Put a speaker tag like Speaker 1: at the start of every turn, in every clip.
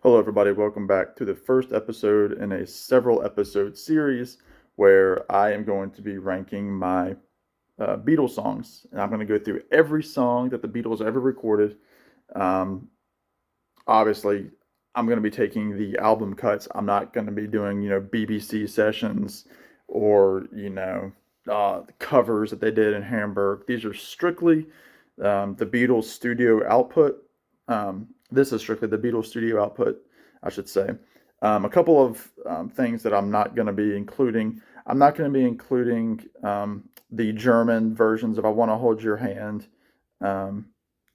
Speaker 1: Hello, everybody. Welcome back to the first episode in a several episode series where I am going to be ranking my Beatles songs. And I'm going to go through every song that the Beatles ever recorded. Um, Obviously, I'm going to be taking the album cuts. I'm not going to be doing, BBC sessions or, covers that they did in Hamburg. These are strictly the Beatles studio output. This is strictly the Beatles studio output, I should say. A couple of things that I'm not going to be including. I'm not going to be including the German versions of "I Want to Hold Your Hand" um,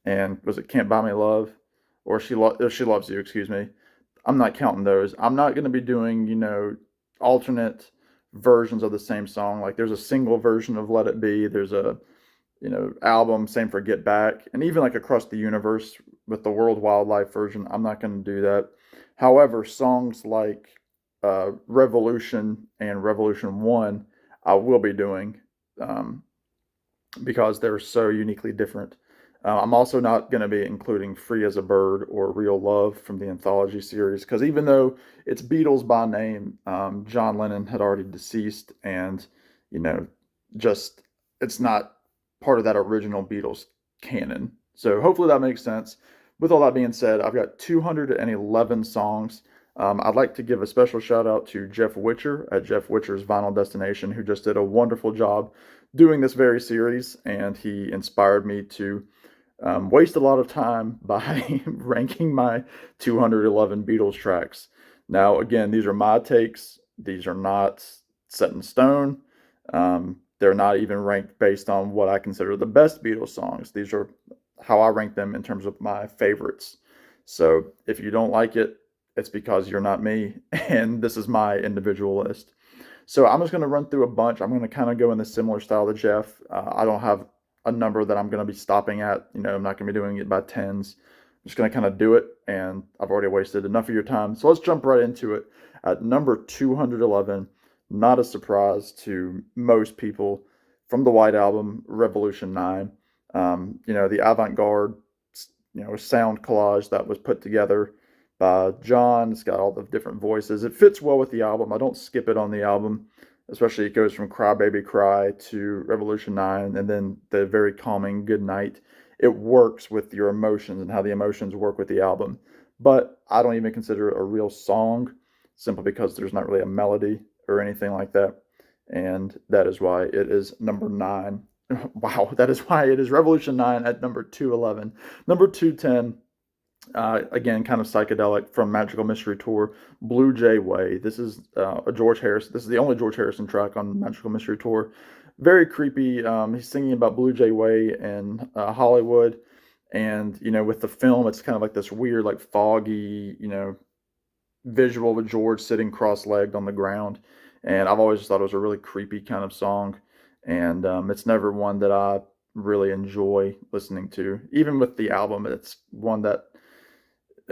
Speaker 1: and was it "Can't Buy Me Love" or "She Loves You." Excuse me. I'm not counting those. I'm not going to be doing alternate versions of the same song. Like there's a single version of "Let It Be." There's a album, same for Get Back, and even like Across the Universe with the World Wildlife version. I'm not going to do that. However, songs like Revolution and Revolution 1, I will be doing um, because they're so uniquely different. I'm also not going to be including Free as a Bird or Real Love from the anthology series because even though it's Beatles by name, John Lennon had already deceased, and you know, just it's not part of that original Beatles canon. So hopefully that makes sense. With all that being said, I've got 211 songs. I'd like to give a special shout out to Jeff Witcher at Jeff Witcher's Vinyl Destination, who just did a wonderful job doing this very series, and he inspired me to waste a lot of time by ranking my 211 Beatles tracks. Now, again, these are my takes. These are not set in stone. They're not even ranked based on what I consider the best Beatles songs. These are how I rank them in terms of my favorites. So if you don't like it, it's because you're not me, and this is my individual list. So I'm just going to run through a bunch. I'm going to kind of go in the similar style to Jeff. I don't have a number that I'm going to be stopping at. I'm not going to be doing it by tens. I'm just going to kind of do it, and I've already wasted enough of your time. So let's jump right into it. At number 211, not a surprise to most people, from the White Album, Revolution 9. The avant-garde, sound collage that was put together by John. It's got all the different voices. It fits well with the album. I don't skip it on the album, especially it goes from Cry Baby Cry to Revolution 9 and then the very calming Good Night. It works with your emotions and how the emotions work with the album. But I don't even consider it a real song simply because there's not really a melody or anything like that. And that is why it is number 9. Wow, that is why it is Revolution 9 at number 211. Number 210, again, kind of psychedelic from Magical Mystery Tour, Blue Jay Way. This is a George Harrison. This is the only George Harrison track on Magical Mystery Tour. Very creepy. He's singing about Blue Jay Way in Hollywood, and with the film, it's kind of like this weird, like foggy, visual with George sitting cross-legged on the ground. And I've always just thought it was a really creepy kind of song, and it's never one that I really enjoy listening to. Even with the album, it's one that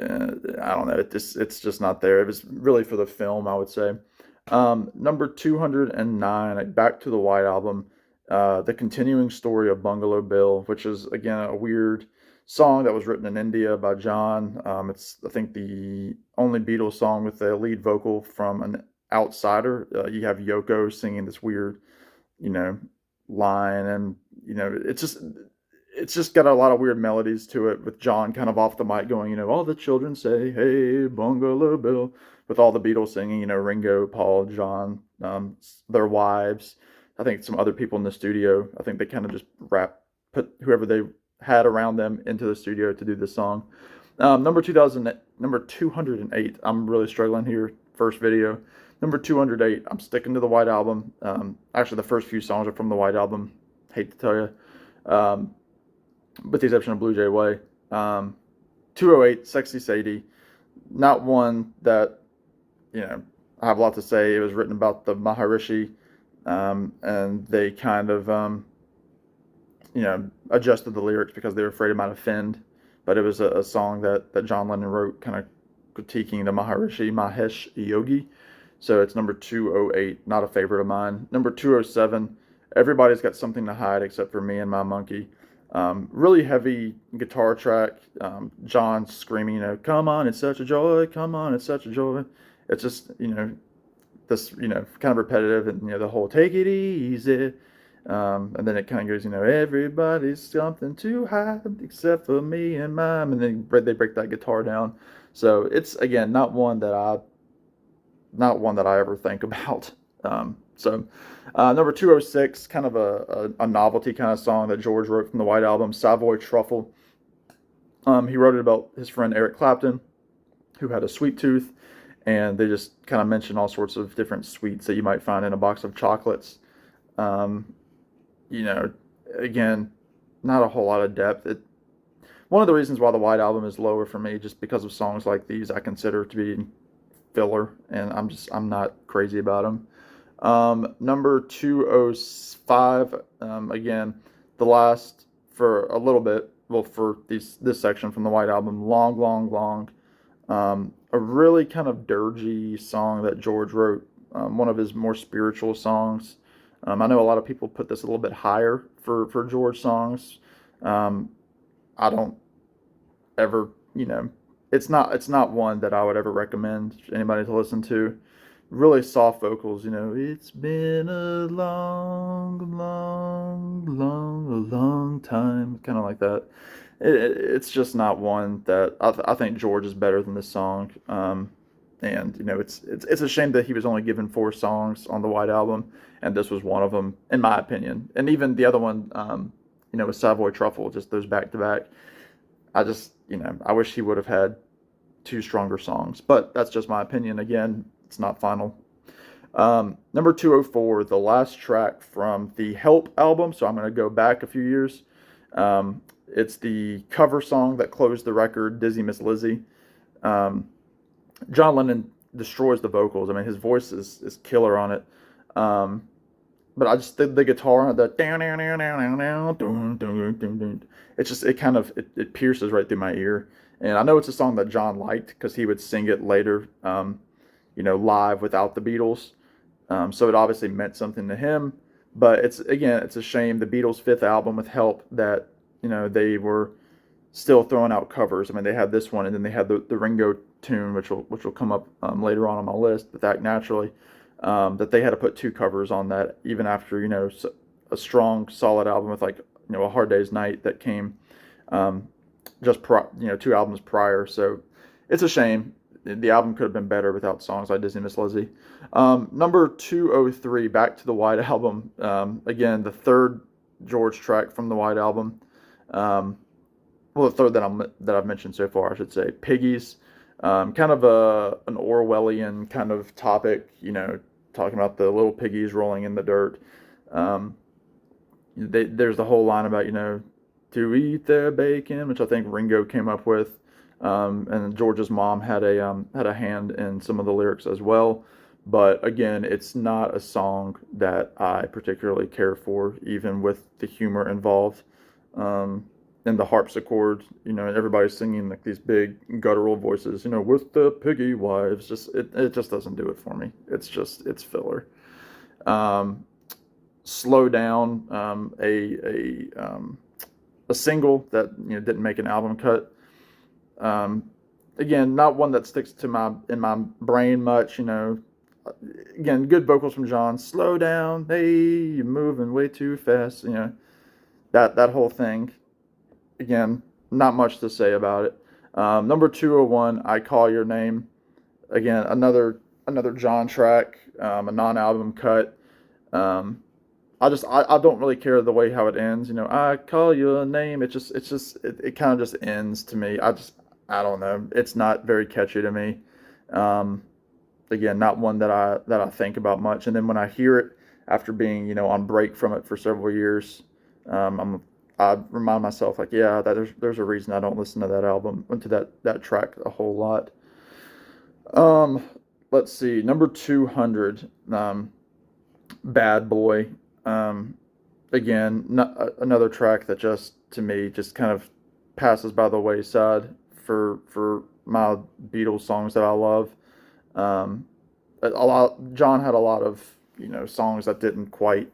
Speaker 1: I don't know. It's just not there. It was really for the film, I would say. Number 209, Back to the White Album, the continuing story of Bungalow Bill, which is again a weird song that was written in India by John. It's I think the only Beatles song with a lead vocal from an outsider. You have Yoko singing this weird, you know, line, and it's just got a lot of weird melodies to it with John kind of off the mic going, all the children say, hey, Bungalow Bill, with all the Beatles singing, Ringo, Paul, John, their wives. I think some other people in the studio. I think they kind of just put whoever they had around them into the studio to do this song. Number 208. I'm really struggling here. First video. Number 208. I'm sticking to the White Album. Actually, the first few songs are from the White Album. Hate to tell you. With the exception of Blue Jay Way. 208, Sexy Sadie. Not one that, I have a lot to say. It was written about the Maharishi, and they kind of, adjusted the lyrics because they were afraid it might offend. But it was a song that John Lennon wrote kind of critiquing the Maharishi, Mahesh Yogi. So it's number 208, not a favorite of mine. Number 207, Everybody's Got Something to Hide Except for Me and My Monkey. Really heavy guitar track. John screaming, come on, it's such a joy. Come on, it's such a joy. It's just, this, kind of repetitive, and, the whole take it easy. And then it kind of goes, everybody's something to hide except for me and mine. And then they break that guitar down. So it's, again, not one that I ever think about. Number 206, kind of a novelty kind of song that George wrote from the White Album, Savoy Truffle. He wrote it about his friend Eric Clapton, who had a sweet tooth, and they just kind of mention all sorts of different sweets that you might find in a box of chocolates. Um, you know, Again, not a whole lot of depth. One of the reasons why the White Album is lower for me, just because of songs like these, I consider to be filler, and I'm not crazy about them. Number 205, again, the last for a little bit, well, for this section from the White Album, long, long, long. A really kind of dirgy song that George wrote, one of his more spiritual songs. I know a lot of people put this a little bit higher for George songs. Um, I don't ever, it's not one that I would ever recommend anybody to listen to. Really soft vocals, it's been a long, long, long, a long time, kind of like that. It's just not one that I think George is better than this song. And it's a shame that he was only given 4 songs on the White Album, and this was one of them, in my opinion. And even the other one, with Savoy Truffle, just those back to back. I just, I wish he would have had 2 stronger songs, but that's just my opinion. Again, it's not final. Number 204, the last track from the Help album. So I'm going to go back a few years. It's the cover song that closed the record, Dizzy Miss Lizzy. John Lennon destroys the vocals. I mean, his voice is killer on it. But I just the guitar on it, it pierces right through my ear. And I know it's a song that John liked because he would sing it later, live without the Beatles. So it obviously meant something to him. But it's a shame, the Beatles' 5th album with Help, that they were still throwing out covers. I mean, they had this one, and then they had the Ringo tune, which will come up later on my list, but that naturally, that they had to put 2 covers on that, even after a strong, solid album with, like, A Hard Day's Night that came, 2 albums prior. So it's a shame. The album could have been better without songs like Dizzy Miss Lizzy. Number 203, back to the White Album. Again, the 3rd George track from the White Album. Well, the 3rd that I've mentioned so far, I should say. Piggies. Kind of an Orwellian kind of topic, talking about the little piggies rolling in the dirt. There's the whole line about, to eat their bacon, which I think Ringo came up with. And George's mom had a hand in some of the lyrics as well. But again, it's not a song that I particularly care for, even with the humor involved. And the harpsichord, everybody's singing like these big guttural voices, with the piggy wives. It just doesn't do it for me. It's filler. Slow Down, a single that didn't make an album cut. Again, not one that sticks in my brain much. Again, good vocals from John. Slow down, hey, you're moving way too fast. That whole thing. Again, not much to say about it. Number 201, I Call Your Name. Again, another John track, a non-album cut. I don't really care the way how it ends. I call your name. It kind of just ends to me. I don't know. It's not very catchy to me. Again, not one that I think about much. And then when I hear it after being on break from it for several years, I remind myself, like, yeah, that there's a reason I don't listen to that album, to that track a whole lot. Let's see, number 200, Bad Boy. Again, another track that to me just kind of passes by the wayside for my Beatles songs that I love. John had a lot of songs that didn't quite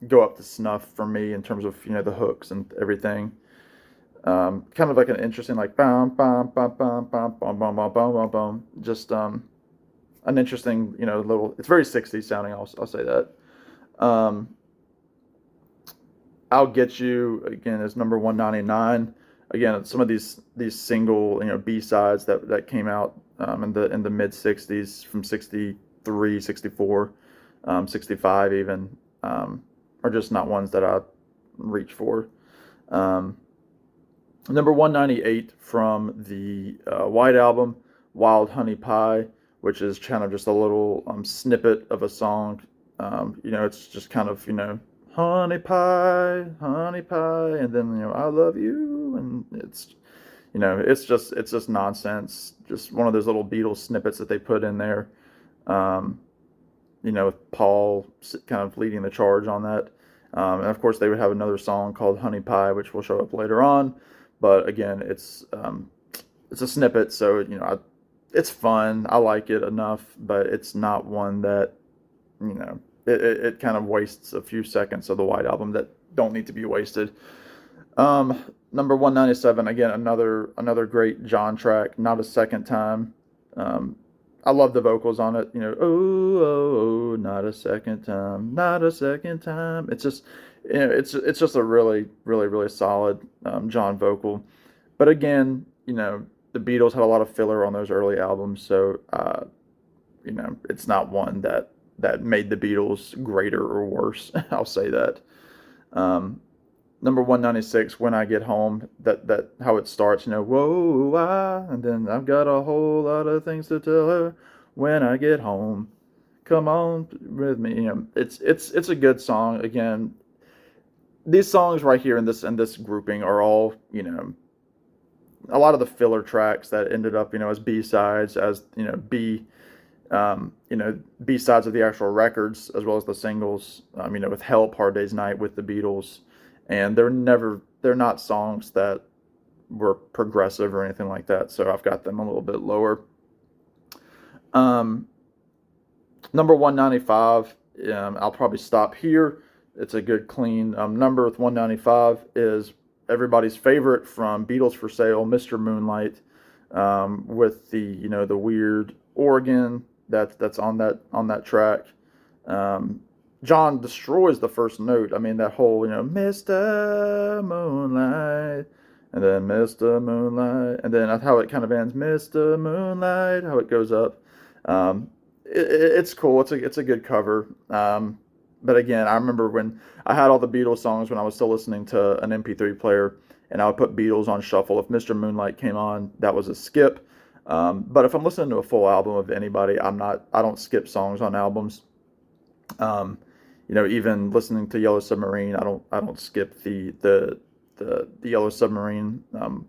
Speaker 1: go up to snuff for me in terms of the hooks and everything. Kind of like an interesting like bum bum bum bum bum bum bum bum bum bum bum. Just an interesting little. It's very 60s sounding. I'll say that. Um, I'll Get You again is number 199. Again, some of these single B sides that came out in the mid 60s from 63, 64, 65 even are just not ones that I reach for. Um, Number 198 from the White Album, Wild Honey Pie, which is kind of just a little snippet of a song. It's just kind of, honey pie, and then, I love you. And it's just nonsense. Just one of those little Beatles snippets that they put in there. Um, with Paul kind of leading the charge on that. And of course, they would have another song called Honey Pie, which will show up later on. But again, it's a snippet, so it's fun. I like it enough, but it's not one that it kind of wastes a few seconds of the White Album that don't need to be wasted. Number 197, again, another great John track, Not a Second Time. I love the vocals on it. Oh, oh, oh, not a second time, not a second time. It's just, it's just a really, really, really solid John vocal. But again, the Beatles had a lot of filler on those early albums, so it's not one that made the Beatles greater or worse. I'll say that. Um, Number 196, When I Get Home, that how it starts, whoa, and then I've got a whole lot of things to tell her when I get home. Come on with me. It's a good song. Again, these songs right here in this grouping are all, a lot of the filler tracks that ended up, as B-sides, as, B-sides of the actual records, as well as the singles, with Help, Hard Day's Night with the Beatles. And they're not songs that were progressive or anything like that. So I've got them a little bit lower. Number 195, I'll probably stop here. It's a good clean number with 195 is everybody's favorite from Beatles for Sale, Mr. Moonlight, with the weird organ that's on that track. John destroys the first note. I mean, that whole, Mr. Moonlight, and then Mr. Moonlight, and then that's how it kind of ends, Mr. Moonlight, how it goes up. It's cool. It's a good cover. But again, I remember when I had all the Beatles songs when I was still listening to an MP3 player, and I would put Beatles on shuffle. If Mr. Moonlight came on, that was a skip. But if I'm listening to a full album of anybody, I don't skip songs on albums. Even listening to Yellow Submarine, I don't skip the Yellow Submarine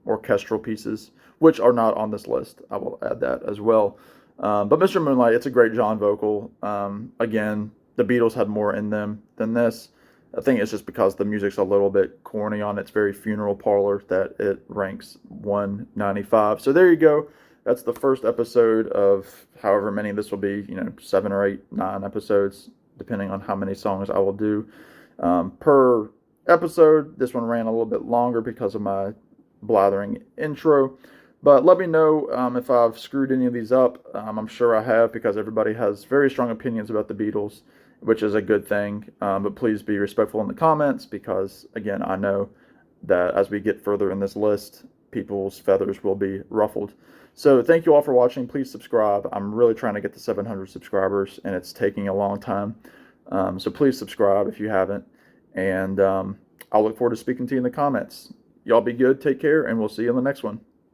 Speaker 1: orchestral pieces, which are not on this list. I will add that as well. But Mr. Moonlight, it's a great John vocal. Again, the Beatles had more in them than this. I think it's just because the music's a little bit corny on its very funeral parlor that it ranks 195. So there you go. That's the first episode of however many this will be, 7 or 8, 9 episodes, depending on how many songs I will do per episode. This one ran a little bit longer because of my blathering intro. But let me know if I've screwed any of these up. I'm sure I have, because everybody has very strong opinions about the Beatles, which is a good thing. But please be respectful in the comments, because, again, I know that as we get further in this list, people's feathers will be ruffled. So thank you all for watching. Please subscribe. I'm really trying to get to 700 subscribers, and it's taking a long time. So please subscribe if you haven't. And I'll look forward to speaking to you in the comments. Y'all be good, take care, and we'll see you in the next one.